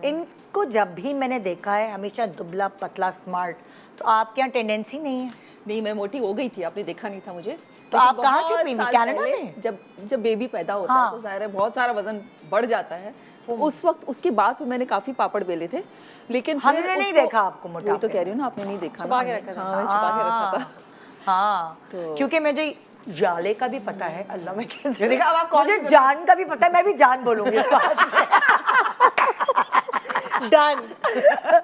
इनको जब भी मैंने देखा है हमेशा दुबला पतला स्मार्ट, तो आपके यहाँ टेंडेंसी नहीं है? नहीं, मैं मोटी हो गई थी, आपने देखा नहीं था मुझे। तो आप कहाँ छुपी हुई, कनाडा में? जब बेबी पैदा होता है तो जाहिर है बहुत सारा वजन बढ़ जाता है। तो उस वक्त उसके बाद फिर मैंने काफी पापड़ बेले थे, लेकिन हमने नहीं देखा आपको मोटा। वही तो कह रही हूँ ना, आपने नहीं देखा। छुपा के रखा था। हाँ, मैं छुपा के रखा था। हाँ, क्योंकि मुझे जाले का भी पता है, अल्लाह में कैसे देखा, अब आप मुझे जान का भी पता है, मैं भी जान बोलूंगी इसको आज से। डन,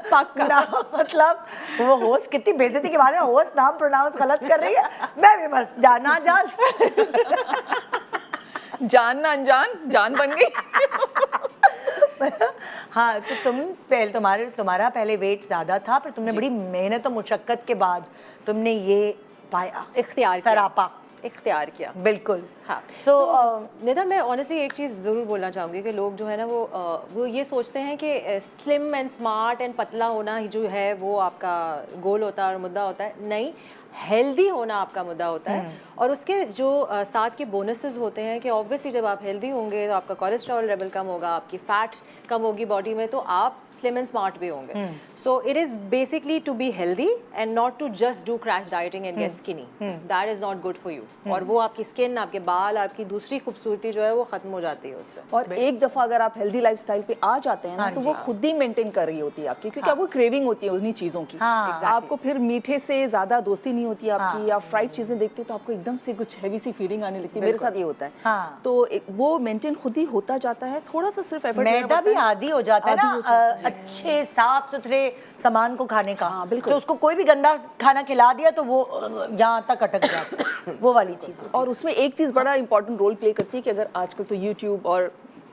पक्का। मतलब वो होस्ट कितनी बेइज्जती के बाद में होस्ट नाम प्रोनाउंस गलत कर रही है, मैं भी बस जाना जान जान ना अनजान जान बन गई। हाँ, तो तुम्हारा पहले वेट ज्यादा था, पर तुमने बड़ी मेहनत और मुशक्कत के बाद तुमने ये पाया, इख्तियार किया। बिल्कुल। हाँ, So, निधा, मैं ऑनेस्टली एक चीज़ ज़रूर बोलना चाहूँगी कि लोग जो है ना वो ये सोचते हैं कि स्लिम एंड स्मार्ट एंड पतला होना ही जो है वो आपका गोल होता है और मुद्दा होता है। नहीं, हेल्दी होना आपका मुद्दा होता है। और उसके जो साथ के बोनसेस होते हैं कि ऑब्वियसली जब आप हेल्दी होंगे तो आपका कोलेस्ट्रॉल लेवल कम होगा, आपकी फैट कम होगी बॉडी में, तो आप स्लिम एंड स्मार्ट भी होंगे। So it is basically to be healthy and not to just do crash dieting and get skinny. That is not good for you. और वो आपकी स्किन, आपके बाल, आपकी दूसरी खूबसूरती जो है वो खत्म हो जाती है उससे। और एक दफा अगर आप हेल्दी लाइफस्टाइल पे आ जाते हैं ना, तो वो खुद ही मेंटेन कर रही होती है आपकी, क्योंकि आपको क्रेविंग होती है उन्हीं चीज़ों की। आपको फिर मीठे से ज़्यादा दोस्ती नहीं होती आपकी, आप फ्राइड चीज़ें देखते हो तो आपको एकदम से कुछ हैवी सी फीलिंग आने लगती है। मेरे साथ ये होता है। तो वो मेंटेन खुद ही होता जाता है, थोड़ा सा सिर्फ एफर्ट। मैदा भी आदी हो जाता है ना अच्छे साफ सुथरे सामान को खाने का। बिल्कुल। तो उसको कोई भी गंदा खाना खिला दिया तो वो यहाँ तक अटक जाता है, वो वाली चीज़। और उसमें एक चीज़ बड़ा इंपॉर्टेंट रोल प्ले करती है कि अगर आजकल तो यूट्यूब और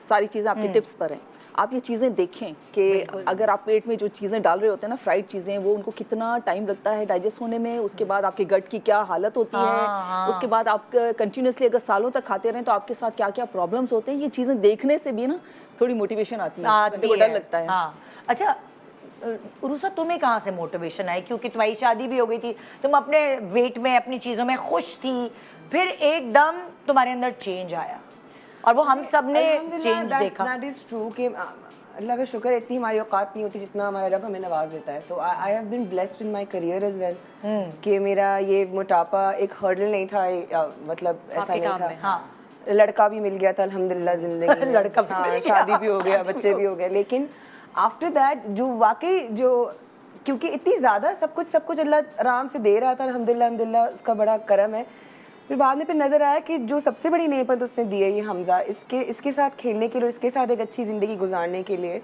सारी चीज़ें आपके टिप्स पर हैं, आप ये चीज़ें देखें कि अगर आप पेट में जो चीज़ें डाल रहे होते हैं ना, फ्राइड चीज़ें, वो उनको कितना टाइम लगता है डाइजेस्ट होने में, उसके बाद आपके गट की क्या हालत होती है, उसके बाद आप कंटिन्यूसली अगर सालों तक खाते रहें तो आपके साथ क्या क्या प्रॉब्लम्स होते हैं। ये चीज़ें देखने से भी ना थोड़ी मोटिवेशन आती है, डर लगता है। अच्छा उरुसा, तुम्हें कहाँ से मोटिवेशन आई? क्योंकि तुम्हारी शादी भी हो गई थी, तुम अपने वेट में, अपनी चीज़ों में खुश थी, फिर एकदम तुम्हारे अंदर चेंज आया और वो हम सब ने चेंज देखा। दैट इज़ ट्रू कि अल्लाह का शुक्र, इतनी हमारी औकात नहीं होती जितना हमारा रब हमें नवाज देता है। तो I have been blessed in my career as well कि मेरा ये मोटापा एक हर्डल नहीं था, मतलब ऐसा नहीं था। लड़का भी मिल गया था अल्हम्दुलिल्लाह ज़िंदगी में। लड़का भी मिल गया, शादी भी हो गया, बच्चे भी हो गए। लेकिन आफ्टर दैट जो वाकई जो, क्योंकि इतनी ज़्यादा सब कुछ अल्लाह आराम से दे रहा था, अल्हम्दुलिल्लाह उसका बड़ा करम है। फिर बाद में फिर नज़र आया कि जो सबसे बड़ी नेमत उसने दी है ये हमज़ा, इसके साथ खेलने के लिए, इसके साथ एक अच्छी ज़िंदगी गुजारने के लिए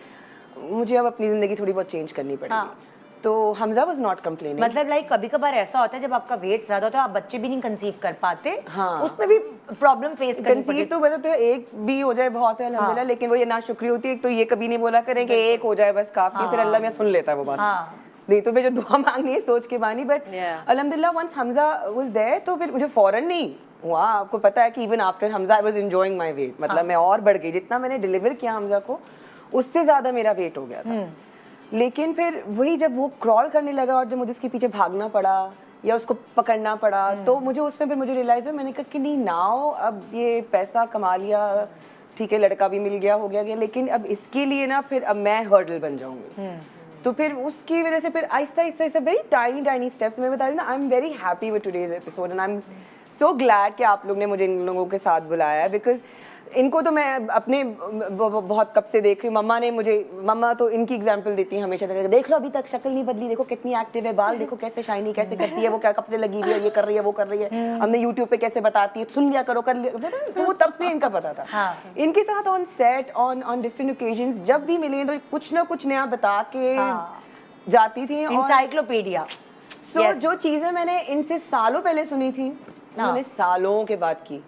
मुझे अब अपनी ज़िंदगी थोड़ी बहुत चेंज करनी पड़ेगी। तो हमज़ा वाज नॉट कंप्लेनिंग। मतलब लाइक कभी कभार ऐसा होता है जब आपका वेट ज़्यादा होता है, आप बच्चे भी नहीं कंसीव कर पाते, उसमें भी प्रॉब्लम फेस करनी पड़ती है। कंसीव तो मतलब एक भी हो जाए बहुत है अल्हम्दुलिल्लाह, लेकिन वो ये नाशुक्री होती है। तो ये कभी नहीं बोला करें कि एक हो जाए बस काफ़ी, फिर अल्लाह में सुन लेता है वो बात। नहीं तो मैं जो दुआ मांगनी है सोच के बानी, बट अल्हम्दुलिल्लाह वंस हमज़ा वाज देयर तो फिर मुझे फौरन नहीं हुआ। आपको पता है कि even after Hamza I was enjoying my weight, मतलब मैं और बढ़ गई। जितना मैंने डिलीवर किया हमज़ा को उससे ज़्यादा मेरा वेट हो गया था। लेकिन फिर वही जब वो क्रॉल करने लगा और जब मुझे उसके पीछे भागना पड़ा या उसको पकड़ना पड़ा, तो मुझे उस समय फिर मुझे रियलाइज़ हुआ, मैंने कहा कि नहीं नाउ अब ये पैसा कमा लिया, ठीक है लड़का भी मिल गया, हो गया, लेकिन अब इसके लिए ना फिर अब मैं हर्डल बन जाऊँगी। तो फिर उसकी वजह से फिर Aahista Aahista very tiny steps, मैं बता रही हूँ ना, I am very happy with today's episode and I am so glad कि आप लोग ने मुझे इन लोगों के साथ बुलाया है। बिकॉज इनको तो मैं अपने बहुत कब से देख रही हूँ। मम्मा तो इनकी एग्जांपल देती हैं हमेशा, देख लो अभी तक शक्ल नहीं बदली, देखो कितनी एक्टिव है, बाल देखो कैसे शाइनी कैसे करती है, वो क्या कब से लगी हुई है, ये कर रही है वो कर रही है, हमने यूट्यूब पे कैसे बताती है, सुन लिया करो कर लिया, तो वो तब से इनका पता था। इनके साथ on set on different occasions जब भी मिले तो कुछ ना कुछ नया बता के जाती थी, इंसाइक्लोपीडिया। जो चीज़ें मैंने इनसे सालों पहले सुनी थी उन्होंने सालों के बाद की।